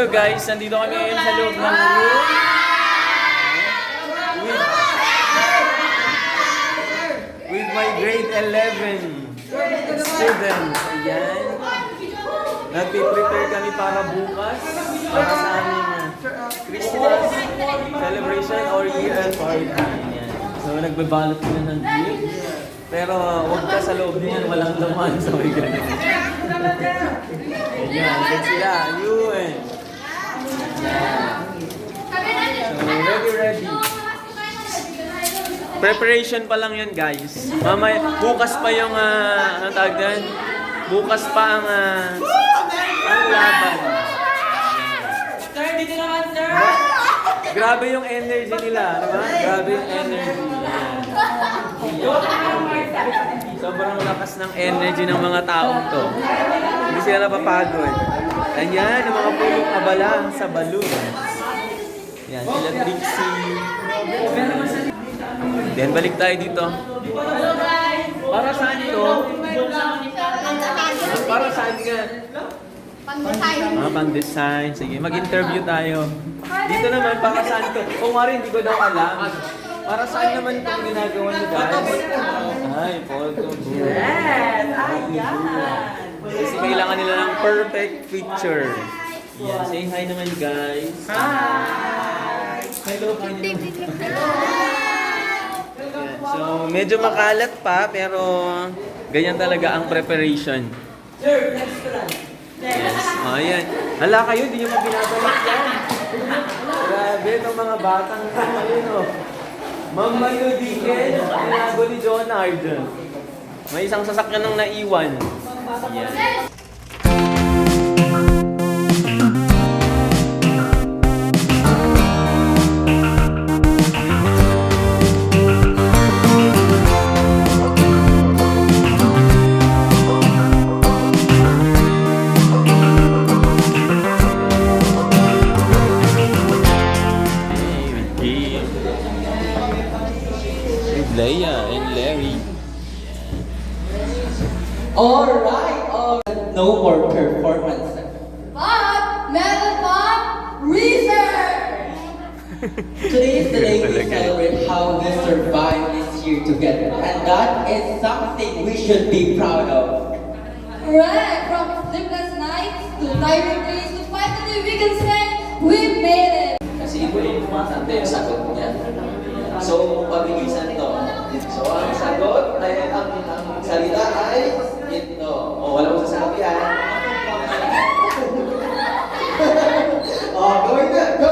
guys, nandito kami ngayon sa loob ng room with my grade 11 students. Ayan. Nagpiprepare kami para bukas para sa aming Christmas celebration or year-end party. Ayan. So nagbabalot kami ng gift. Pero huwag ka sa loob niyan, walang laman. So may ganun. Ayan, that's sila. Yun. So ready. Preparation pa lang yun, guys. Mamaya, bukas pa yung, anong tawag doon? Bukas pa ang laban. Sir, dito naman, sir! Grabe yung energy nila, diba? Grabe yung energy. Sobrang lakas ng energy ng mga taong to. Hindi sila napapagod. Ayan, yung mga pulong abala sa balloon. Yan, sila Trixie. Then, balik tayo dito. Para saan ito? Para saan nga? Pang-design. Pang-design. Sige, mag-interview tayo. Dito naman, para saan ito? Kung Mari, hindi ko daw alam. Para saan naman itong ginagawa niyo, guys? Ay, photo booth. Yes! Ayan! Kasi kailangan nila ng perfect picture. Yan, say hi naman, guys. Hi! Hello, kayo. So, medyo makalat pa, pero ganyan talaga ang preparation. Sir, next ko lang. Yes. Oh, ayan. Hala kayo, hindi nyo mabinabalik yan. Grabe, itong mga batang ayun, oh. Ma'am Mayo Diken, tinago ni Jonard. May isang sasakyan nang naiwan. Yan. Leia and Larry. Alright! No more performance. But, meron pa, research! Today is the day we celebrate how we survived this year together. And that is something we should be proud of. Correct! From sleepless nights to tiring days to finally we can say we made it! Kasi iba yung pumasante yung sagot niya. So, pabilisan to. So, ang sagot ay, ang salita ay ito. O, wala mo sasabi ha. O, gawin na, go!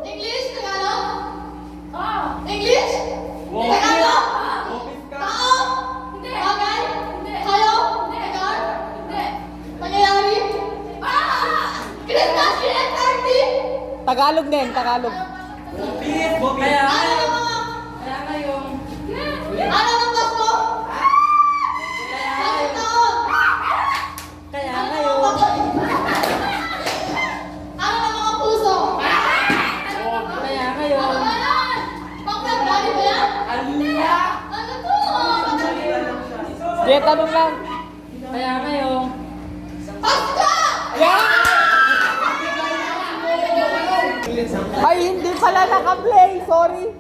English, Tagalog? English? Tagalog? Tao? Hindi. Bagay? Hindi. Hayop? Hindi. Lugar? Hindi. Pangyayari? Christmas tree and party? Tagalog din, Tagalog. Kaya, Ano ng Pasko? Anong taon? Kaya Ano ng ngayon. mga baboy? Ano ng mga puso? Kaya ngayon. Ano ba yan? Pang-February ba yan? Ano to? Sige, tanong lang. Kaya ngayon. Pasko! Ay, hindi pala naka-play. Sorry.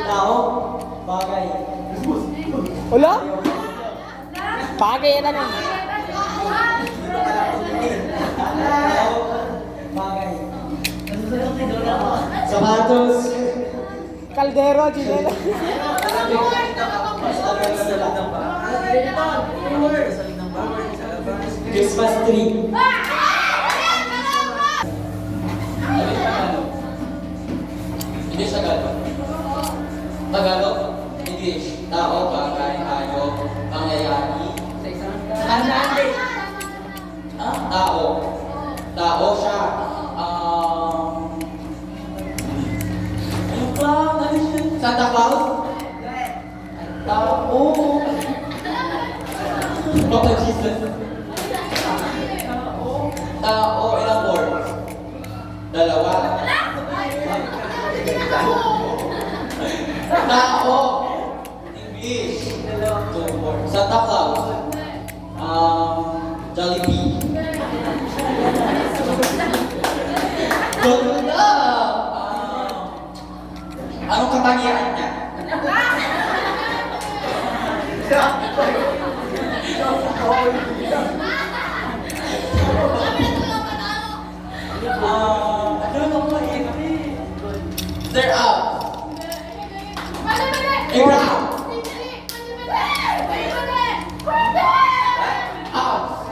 tao, bagay. Wala? Bagay na nun. Tao, bagay. Sapatos. Kaldero, Ginela. Christmas tree. English, Tagalog. Tagalog, English. Tao, bagay, hayop, pangyayari. Tao. Tao siya. Ano ba? Ano siya? Santa Claus? Tao. Oh, Jesus. Tao, ilang words? Dalawa. Tao, Fish. Santa Claus. Jollibee. Ganda! Anong katangian niya? They're out. Abraham. Out.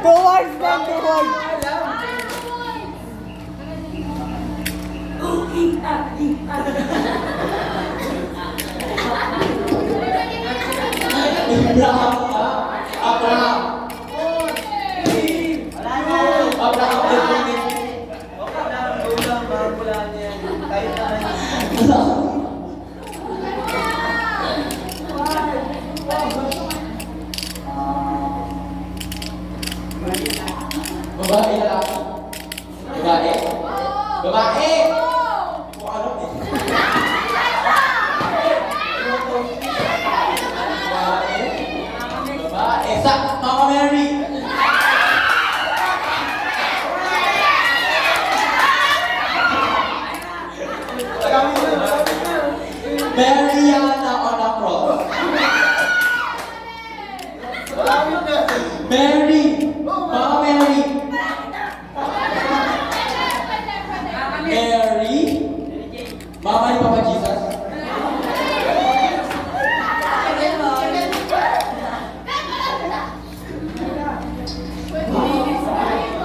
Two words lang, two words. Abraham. Abraham. Babae lalaki. Babae. Babae. Kung ano eh. Babae. Sa Mama Mary. Mariana on a cross. Mary. Mama Mary. Mary. Mama ni Papa Jesus.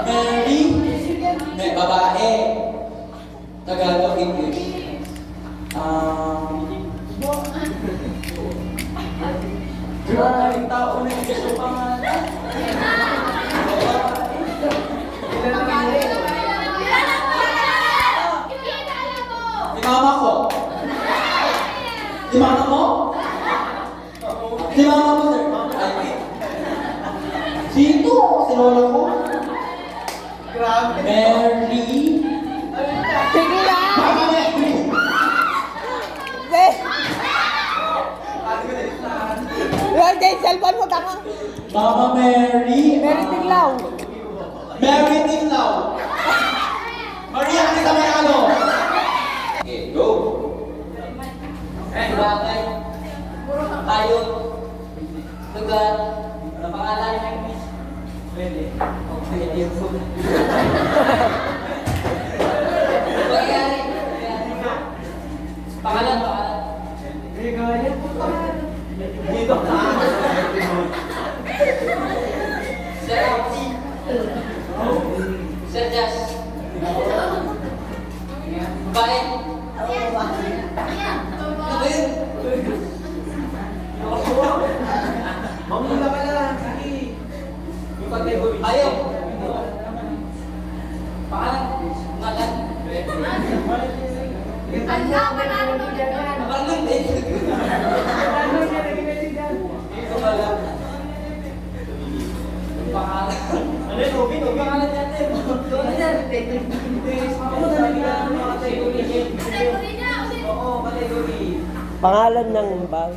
Mary. May babae. Tagalog, English. Maraming tao na gusto pangalan. Si mama ko. Si mama mo? Si mama mo, sir. Ay, sino? Si lola ko? Mary. Sige lang. Mama Mary. Eh. Yan, Jay, cellphone mo, tama. Mama Mary. Mary Tiglaw. Mary Tinlaw. Maria Anita Mayalo. Okay, go. Bagay. Tayo. Lugar. Pangalan. Pwede. Okay, Pangyayari. Pangalan. Dito. Sir Jas. Bae. Mamula ka lang. Ayaw. Pangalan. Ngalan. Parang din. Ito ba lang? Pangalan. Ano yun, Robin? Huwag pangalan natin. Oo, kategory. Pangalan ng bag.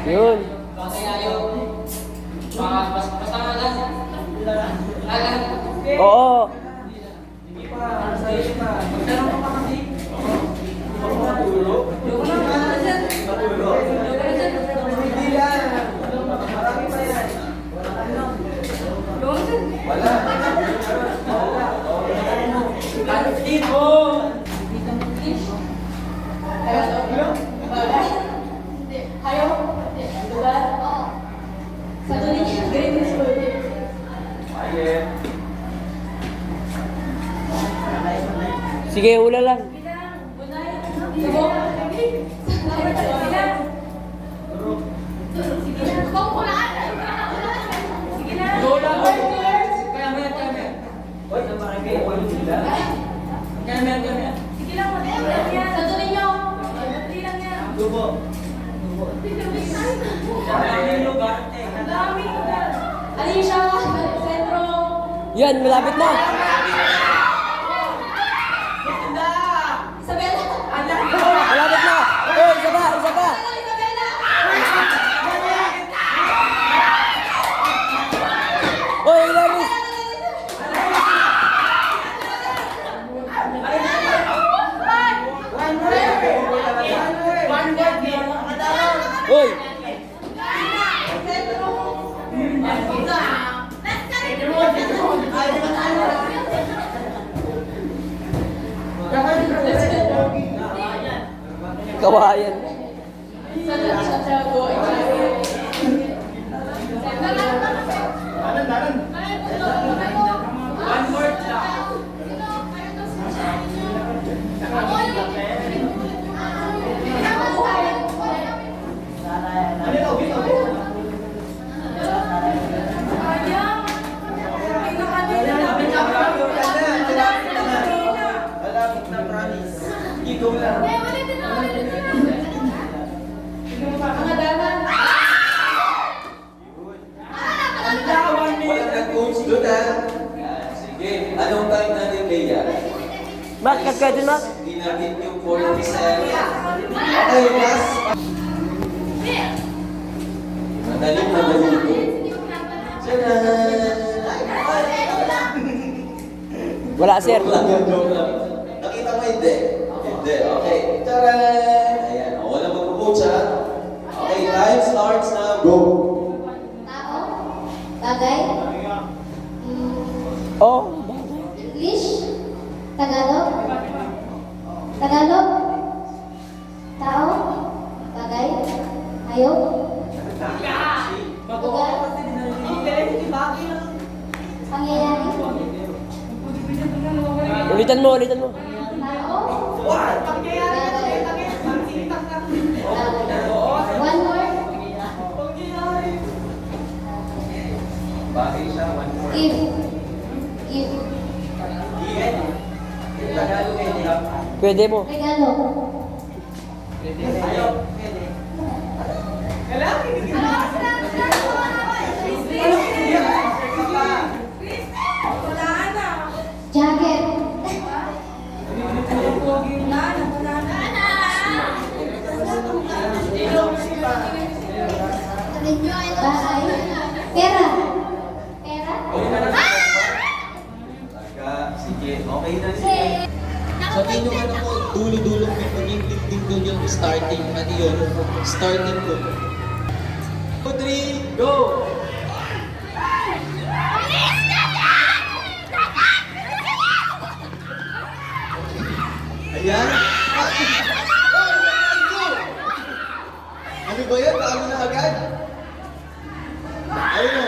Yun. Bakit ayaw? Basta ngalan. Ngalan. Oo. Hindi pa. Magtanong ka pa kasi. Matulog? Matulog? Hindi lang. Marami pa yan. Wala. Ano dito? Sige, hula lang. Alicia, Centro. Yan, malapit na. Isabela. Malapit na. Malapit na, promise. Ikaw lang. Walang nag-coach doon ha. Sige. Anong time natin, Leia? Mak, kagkadin mak. Ginamit yung 47. Okay, class. Madaling maluto. Tcharan! Wala sir. Joke lang, joke lang. Nakita mo hindi? Hindi, okay. Tcharan! Ayan, o, walang mag-coach ha. Okay, time starts now. Go! Tao? Bagay? Oh. English? Tagalog? Tagalog? Tao? Bagay? Hayop? Lugar? Pangyayari? Ulitan mo, ulitan mo. Tao? Bagay? One more? Bakit siya? One more. Give. Give. Tagalog eh, di ba? Pwede mo. Regalo. Jacket. Bahay. Pera. Pera. Sige, okay na sige. Sabihin nyo ano ko, dulo-dulong maging ding doon yung starting, ano yun, starting ko. 2, 3, go! Ayan. Ano ba yan? Paano na agad? Ayun o.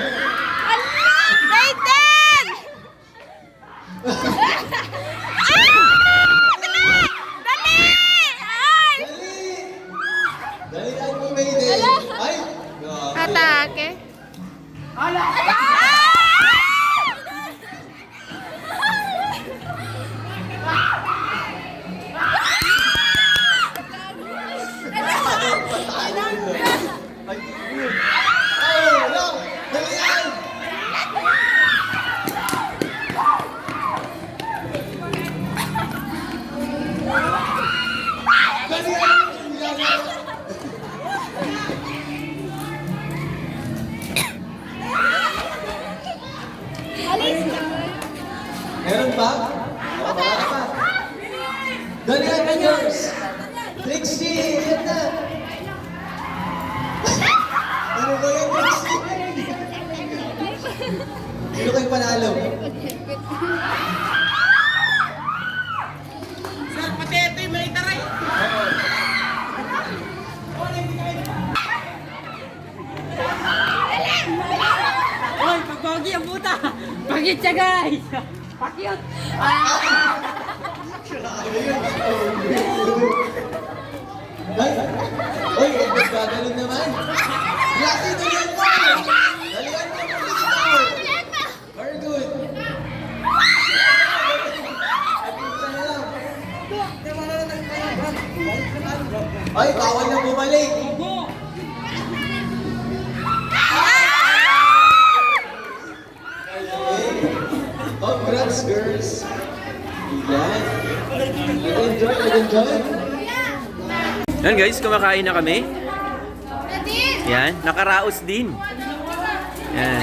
Dali lang po, Mayday. Ay! Grabe. Atake. Ay, oh, no! Dali lang! Dali lang! Meron pa? Oo, wala pa. Dali lang, Rangers! Trixie! Yan na! Ano ba yan, Trixie? Sino kayo panalo? Oy, pagpogi ang puta. Pagit siya guys. Pakyot. Ay! Uy, huwag magagaling naman! Laki, dalihan mo! Dalihan mo! Dalihan mo! Very good! Ay, bawal na bumalik! Congrats, girls! Yan! Nag-enjoy, nag-enjoy! Yan guys, kumakain na kami. Yan, nakaraos din. Yan.